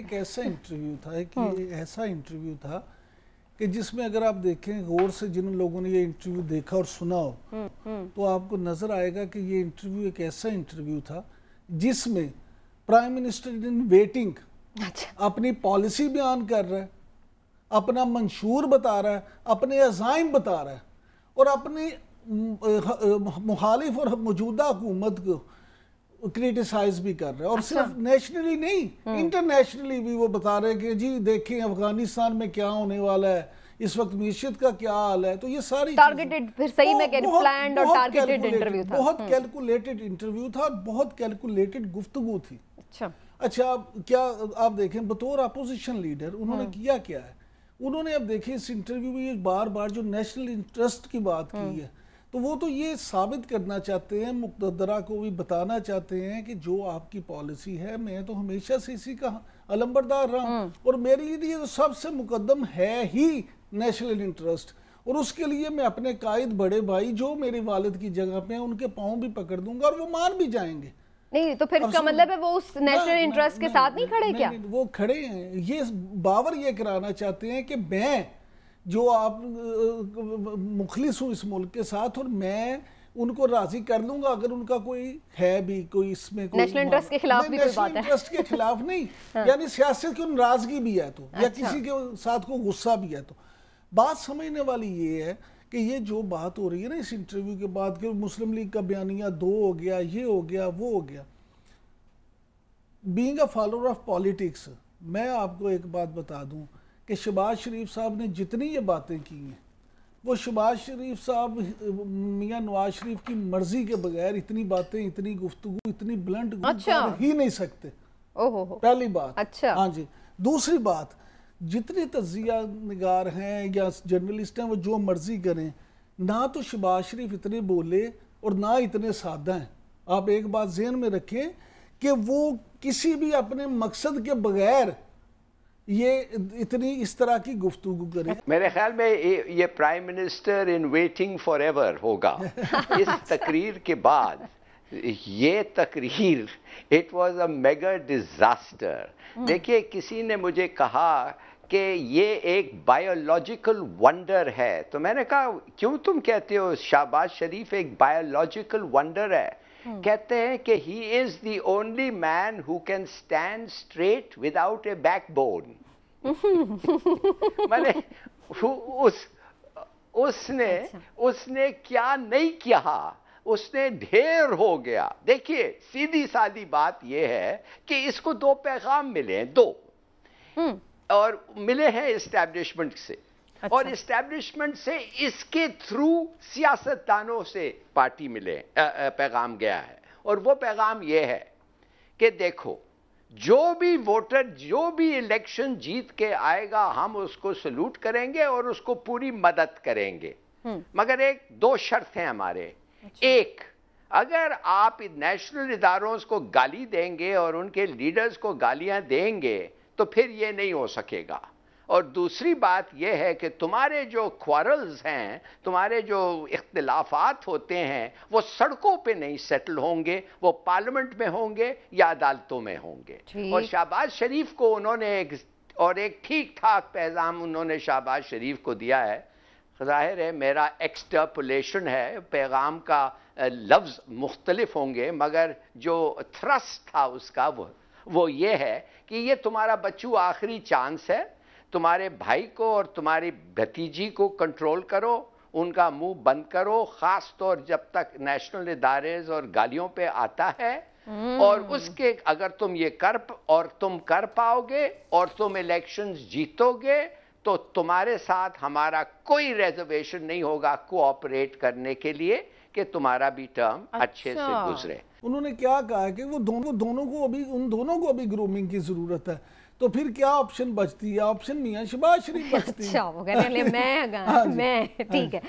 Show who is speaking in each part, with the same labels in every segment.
Speaker 1: एक ऐसा इंटरव्यू था कि ऐसा इंटरव्यू था कि जिसमें अगर आप देखें गौर से, जिन लोगों ने ये इंटरव्यू देखा और सुना हो तो आपको नजर आएगा कि ये इंटरव्यू एक ऐसा इंटरव्यू था जिसमें प्राइम मिनिस्टर इन वेटिंग अपनी पॉलिसी बयान कर रहा है, अपना मंशूर बता रहा है, अपने अज़ाइम बता रहा है और अपनी मुखालिफ और मौजूदा हुकूमत को क्रिटिसाइज भी कर रहे हैं। और सिर्फ नेशनली नहीं, इंटरनेशनली भी वो बता रहे हैं कि जी देखें अफगानिस्तान में क्या होने वाला है, इस वक्त मीशत का क्या हाल है। तो ये सारी
Speaker 2: टारगेटेड, फिर सही में प्लान्ड और टारगेटेड इंटरव्यू था,
Speaker 1: बहुत कैलकुलेटेड इंटरव्यू था और बहुत कैलकुलेटेड गुफ्तगू थी। अच्छा क्या आप देखें बतौर अपोजिशन लीडर उन्होंने किया क्या है। उन्होंने अब देखिए इस इंटरव्यू में ये बार बार जो नेशनल इंटरेस्ट की बात की है, तो वो तो ये साबित करना चाहते हैं, मुक़द्दरा को भी बताना चाहते हैं कि जो आपकी पॉलिसी है, मैं तो हमेशा से इसी का अलंबरदार रहा हूँ और मेरे लिए तो सबसे मुकद्दम है ही नेशनल इंटरेस्ट। और उसके लिए मैं अपने कायद बड़े भाई जो मेरे वालिद की जगह पे हैं उनके पाँव भी पकड़ दूंगा और वो मान भी जाएंगे।
Speaker 2: नहीं तो फिर इसका मतलब है वो उस नेशनल इंटरेस्ट के साथ नहीं खड़े क्या?
Speaker 1: वो खड़े हैं, ये बावर ये कराना चाहते हैं कि मैं जो आप मुखलिस हूँ इस मुल्क के साथ और मैं उनको राजी कर लूंगा अगर उनका कोई है भी कोई इसमें कोई
Speaker 2: नेशनल इंटरेस्ट के खिलाफ भी कोई बात है,
Speaker 1: इंटरेस्ट के खिलाफ नहीं यानी सियासत की नाराजगी भी है तो या किसी के साथ को गुस्सा भी है तो बात समझने वाली ये है कि ये जो बात हो रही है ना इस इंटरव्यू के बाद कि मुस्लिम लीग का बयानिया 2 हो गया, ये हो गया, वो हो गया। Being a follower of politics, मैं आपको एक बात बता दूं कि शहबाज शरीफ साहब ने जितनी ये बातें की हैं वो शहबाज शरीफ साहब मियां नवाज शरीफ की मर्जी के बगैर इतनी बातें, इतनी गुफ्तगू, इतनी ब्लंट कर ही नहीं सकते। पहली बात। हाँ जी। दूसरी बात, जितने तजिया निगार हैं या जर्नलिस्ट हैं वो जो मर्जी करें, ना तो शहबाज शरीफ इतने बोले और ना इतने सादा हैं। आप एक बात ज़हन में रखें कि वो किसी भी अपने मकसद के बगैर ये इतनी इस तरह की गुफ्तगू करें।
Speaker 3: मेरे ख्याल में ये prime minister in waiting for ever होगा। इस तकरीर के बाद ये तकरीर it was a mega disaster. देखिए किसी ने मुझे कहा कि ये एक बायोलॉजिकल वंडर है, तो मैंने कहा क्यों तुम कहते हो शहबाज शरीफ एक बायोलॉजिकल वंडर है? कहते हैं कि ही is the only man who can stand straight without A backbone. मैंने उसने क्या नहीं किया, उसने ढेर हो गया। देखिए सीधी सादी बात यह है कि इसको 2 पैगाम मिले हैं, 2 और मिले हैं इस्टेब्लिशमेंट से। और इस्टेब्लिशमेंट से इसके थ्रू सियासतदानों से पार्टी मिले पैगाम गया है और वो पैगाम ये है कि देखो जो भी वोटर जो भी इलेक्शन जीत के आएगा हम उसको सल्यूट करेंगे और उसको पूरी मदद करेंगे, मगर 2 शर्त हैं हमारे। एक, अगर आप नेशनल इदारों को गाली देंगे और उनके लीडर्स को गालियां देंगे तो फिर ये नहीं हो सकेगा। और दूसरी बात यह है कि तुम्हारे जो क्वारल्स हैं, तुम्हारे जो इख्तिलाफात होते हैं वो सड़कों पे नहीं सेटल होंगे, वो पार्लियामेंट में होंगे या अदालतों में होंगे। और शहबाज शरीफ को उन्होंने एक ठीक ठाक पैगाम उन्होंने शहबाज शरीफ को दिया है। ज़ाहिर है मेरा एक्सट्रपोलेशन है, पैगाम का लफ्ज़ मुख्तलिफ होंगे, मगर जो थ्रस्ट था उसका वो ये है कि ये तुम्हारा बच्चू आखिरी चांस है, तुम्हारे भाई को और तुम्हारी भतीजी को कंट्रोल करो, उनका मुंह बंद करो, खास तौर जब तक नेशनल इदारे और गालियों पे आता है। और उसके अगर तुम ये तुम कर पाओगे और तुम इलेक्शंस जीतोगे तो तुम्हारे साथ हमारा कोई रिजर्वेशन नहीं होगा कोऑपरेट करने के लिए कि तुम्हारा भी टर्म अच्छे से गुजरे।
Speaker 1: उन्होंने क्या कहा कि उन दोनों को अभी ग्रूमिंग की जरूरत है, तो फिर क्या ऑप्शन बचती है? ऑप्शन मियां शहबाज शरीफ बचती है।
Speaker 2: वो कहने मैं ठीक है।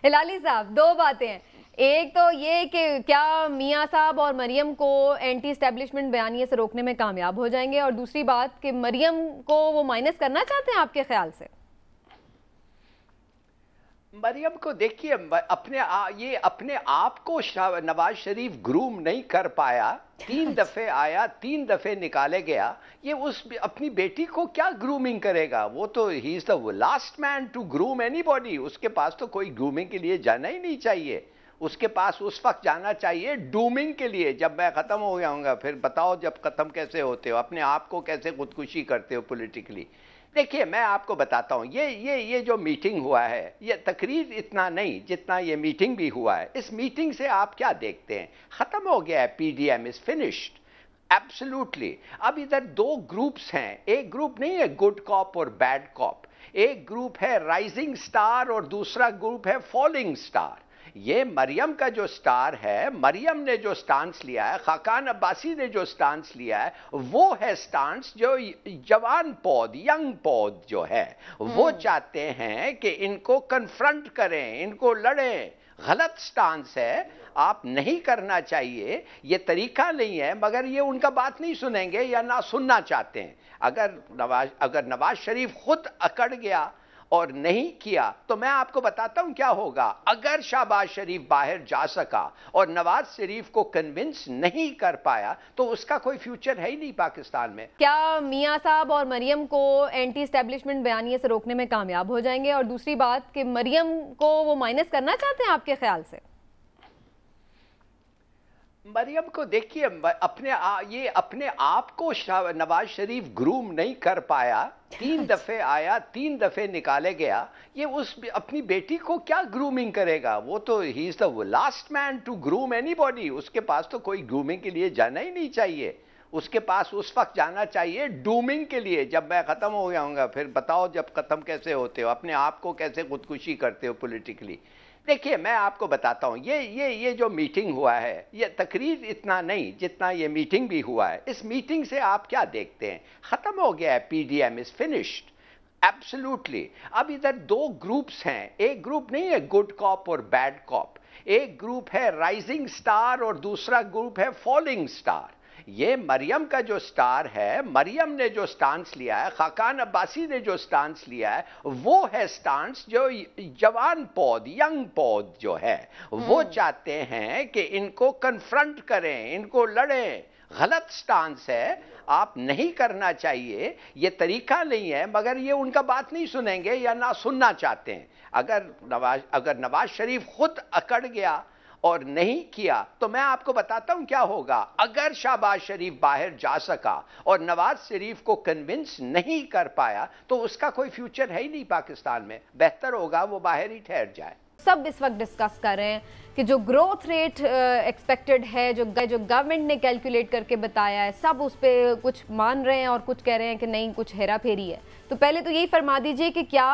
Speaker 2: हिलाली साहब 2 बातें हैं, एक तो ये कि क्या मियां साहब और मरियम को एंटी एस्टेब्लिशमेंट बयानिए से रोकने में कामयाब हो जाएंगे, और दूसरी बात कि मरियम को वो माइनस करना चाहते हैं आपके ख्याल से?
Speaker 3: मरियम को देखिए, ये अपने आप को नवाज शरीफ ग्रूम नहीं कर पाया। 3 दफे आया, 3 दफे निकाले गया। ये उस अपनी बेटी को क्या ग्रूमिंग करेगा? वो तो he is the last man to groom anybody. उसके पास तो कोई ग्रूमिंग के लिए जाना ही नहीं चाहिए। उसके पास उस वक्त जाना चाहिए डूमिंग के लिए, जब मैं खत्म हो गया हूँगा। फिर बताओ जब खत्म कैसे होते हो, अपने आप को कैसे खुदकुशी करते हो पॉलिटिकली। देखिए मैं आपको बताता हूँ, ये जो मीटिंग हुआ है, ये तकरीर इतना नहीं जितना ये मीटिंग भी हुआ है। इस मीटिंग से आप क्या देखते हैं? खत्म हो गया है, पीडीएम इज फिनिश्ड एब्सोल्युटली। अब इधर 2 ग्रुप्स हैं। एक ग्रुप नहीं है गुड कॉप और बैड कॉप, एक ग्रुप है राइजिंग स्टार और दूसरा ग्रुप है फॉलिंग स्टार। ये मरियम का जो स्टार है, मरियम ने जो स्टांस लिया है, खाकान अब्बासी ने जो स्टांस लिया है, वो है स्टांस जो जवान पौध, यंग पौध जो है, वो चाहते हैं कि इनको कन्फ्रंट करें, इनको लड़ें। गलत स्टांस है, आप नहीं करना चाहिए, ये तरीका नहीं है। मगर ये उनका बात नहीं सुनेंगे या ना सुनना चाहते हैं। अगर नवाज शरीफ खुद अकड़ गया और नहीं किया तो मैं आपको बताता हूं क्या होगा। अगर शहबाज शरीफ बाहर जा सका और नवाज शरीफ को कन्विंस नहीं कर पाया तो उसका कोई फ्यूचर है ही नहीं पाकिस्तान में।
Speaker 2: क्या मियां साहब और मरियम को एंटी एस्टेब्लिशमेंट बयानिए से रोकने में कामयाब हो जाएंगे? और दूसरी बात कि मरियम को वो माइनस करना चाहते हैं आपके ख्याल से?
Speaker 3: मरियम को देखिए, ये अपने आप को नवाज शरीफ ग्रूम नहीं कर पाया। 3 दफे आया, 3 दफे निकाले गया। ये उस अपनी बेटी को क्या ग्रूमिंग करेगा? वो तो he is the last man to groom anybody. उसके पास तो कोई ग्रूमिंग के लिए जाना ही नहीं चाहिए। उसके पास उस वक्त जाना चाहिए डूमिंग के लिए, जब मैं खत्म हो गया हूँगा। फिर बताओ जब खत्म कैसे होते हो, अपने आप को कैसे खुदकुशी करते हो पॉलिटिकली। देखिए मैं आपको बताता हूँ, ये जो मीटिंग हुआ है, ये तकरीर इतना नहीं जितना ये मीटिंग भी हुआ है। इस मीटिंग से आप क्या देखते हैं? खत्म हो गया है, पीडीएम इज फिनिश्ड एब्सोल्युटली। अब इधर 2 ग्रुप्स हैं। एक ग्रुप नहीं है गुड कॉप और बैड कॉप, एक ग्रुप है राइजिंग स्टार और दूसरा ग्रुप है फॉलिंग स्टार। ये मरियम का जो स्टार है, मरियम ने जो स्टांस लिया है, खाकान अब्बासी ने जो स्टांस लिया है, वो है स्टांस जो जवान पौध, यंग पौध जो है, वो चाहते हैं कि इनको कन्फ्रंट करें, इनको लड़ें। गलत स्टांस है, आप नहीं करना चाहिए, ये तरीका नहीं है। मगर ये उनका बात नहीं सुनेंगे या ना सुनना चाहते हैं। अगर नवाज शरीफ खुद अकड़ गया और नहीं किया तो मैं आपको बताता हूं क्या होगा। अगर शहबाज शरीफ बाहर जा सका और नवाज शरीफ को कन्विंस नहीं कर पाया तो उसका कोई फ्यूचर है ही नहीं पाकिस्तान में। बेहतर होगा वो बाहर ही ठहर जाए।
Speaker 2: सब इस वक्त डिस्कस कर रहे हैं कि जो ग्रोथ रेट एक्सपेक्टेड है, जो गवर्नमेंट ने कैलकुलेट करके बताया है, सब उस पर कुछ मान रहे हैं और कुछ कह रहे हैं कि नहीं, कुछ हेरा फेरी है। तो पहले तो यही फरमा दीजिए कि क्या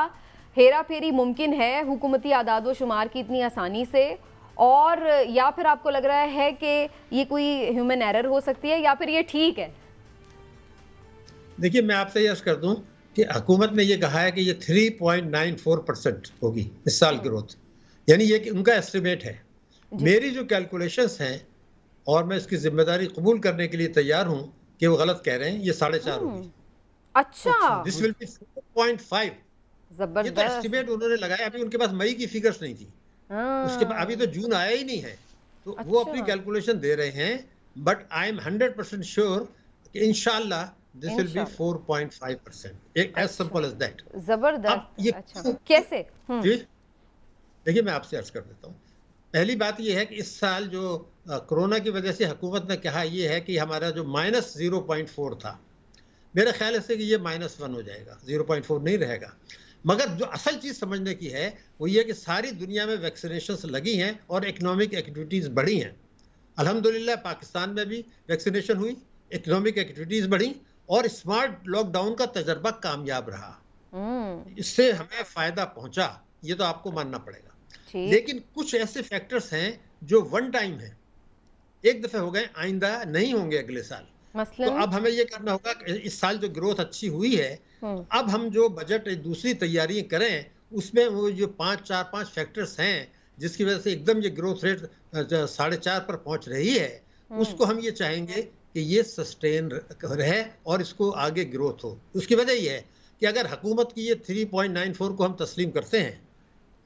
Speaker 2: हेरा फेरी मुमकिन है हुकूमती आदाद व शुमार की इतनी आसानी से, और या फिर आपको लग रहा है कि ये कोई ह्यूमन एरर हो सकती है, या फिर ये ठीक है?
Speaker 4: देखिए मैं आपसे यह कर दूं कि हुकूमत ने ये कहा है कि ये 3.94% होगी इस साल ग्रोथ, यानी ये कि उनका एस्टिमेट है। मेरी जो कैलकुलेशंस हैं, और मैं इसकी जिम्मेदारी कबूल करने के लिए तैयार हूं कि वो गलत कह रहे हैं, ये 4.5 होगी।
Speaker 2: अच्छा,
Speaker 4: दिस विल बी 4.5। ये तो एस्टिमेट उन्होंने लगाया, अभी उनके पास मई की फिगर्स नहीं थी, उसके बाद अभी तो जून आया ही नहीं है, तो अच्छा। वो अपनी कैलकुलेशन दे रहे हैं। बट आई एम 100% श्योर कि इंशाल्लाह दिस विल बी 4.5%। एक एज सिंपल एज दैट।
Speaker 2: जबरदस्त। ये अच्छा। कैसे?
Speaker 4: जी देखिए मैं आपसे अर्ज कर देता हूँ। पहली बात ये है कि इस साल जो कोरोना की वजह से हुकूमत ने कहा ये है कि हमारा जो -0.4 था, मेरा ख्याल है कि ये -1 हो जाएगा, 0.4 नहीं रहेगा। मगर जो असल चीज़ समझने की है वो ये कि सारी दुनिया में वैक्सीनेशंस लगी हैं और इकोनॉमिक एक्टिविटीज़ बढ़ी हैं। अल्हम्दुलिल्लाह पाकिस्तान में भी वैक्सीनेशन हुई, इकोनॉमिक एक्टिविटीज़ बढ़ी और स्मार्ट लॉकडाउन का तजर्बा कामयाब रहा। इससे हमें फ़ायदा पहुंचा, ये तो आपको मानना पड़ेगा। लेकिन कुछ ऐसे फैक्टर्स हैं जो वन टाइम हैं, एक दफ़े हो गए, आइंदा नहीं होंगे अगले साल। तो अब हमें ये करना होगा कि इस साल जो ग्रोथ अच्छी हुई है, अब हम जो बजट दूसरी तैयारियां करें उसमें वो जो 4-5 फैक्टर्स हैं जिसकी वजह से एकदम ये ग्रोथ रेट 4.5 पर पहुंच रही है, उसको हम ये चाहेंगे कि ये सस्टेन रहे और इसको आगे ग्रोथ हो। उसकी वजह ये है कि अगर हुकूमत की ये 3.94 को हम तस्लीम करते हैं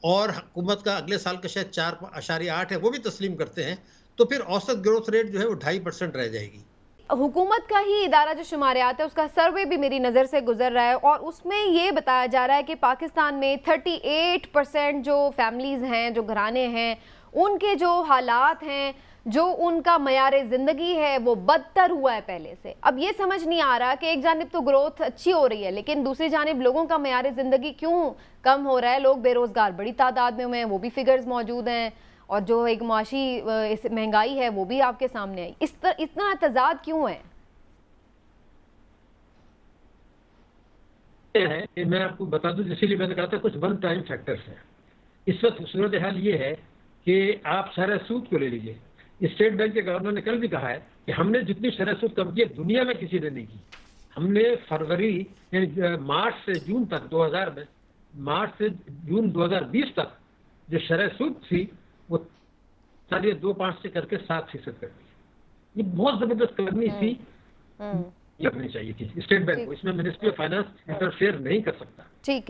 Speaker 4: और हुकूमत का अगले साल का शायद 4.8 है वो भी तस्लीम करते हैं, तो फिर औसत ग्रोथ रेट जो है वो 2.5% रह जाएगी।
Speaker 2: हुकूमत का ही इदारा जो शुमारियात है उसका सर्वे भी मेरी नज़र से गुजर रहा है और उसमें ये बताया जा रहा है कि पाकिस्तान में 38% जो फैमिलीज़ हैं, जो घराने हैं, उनके जो हालात हैं, जो उनका मयार ज़िंदगी है वो बदतर हुआ है पहले से। अब ये समझ नहीं आ रहा कि एक जानिब तो ग्रोथ अच्छी हो रही है लेकिन दूसरी जानिब लोगों का मयार ज़िंदगी क्यों कम हो रहा है। लोग बेरोज़गार बड़ी तादाद में हुए हैं, वो भी फिगर्स मौजूद हैं, और जो एक माशी महंगाई है वो भी आपके सामने आई। इतना तजाद क्यों है?
Speaker 5: कि मैं आपको बता दूं, इसीलिए मैंने कहा था कुछ वन टाइम फैक्टर्स हैं। इस वक्त सूरत हाल ये है कि आप शरह सूद को ले लीजिए। स्टेट बैंक के गवर्नर ने कल भी कहा है कि हमने जितनी शरह सूद कम की है दुनिया में किसी ने नहीं की। हमने फरवरी यानी मार्च से जून तक 2000 में, मार्च से जून 2020 तक जो शरह सूद थी वो 2.5 से करके 7% कर दी। ये बहुत जबरदस्त करनी थी, करनी चाहिए थी स्टेट बैंक को। इसमें मिनिस्ट्री ऑफ फाइनेंस इंटरफेयर नहीं कर सकता।
Speaker 2: ठीक है।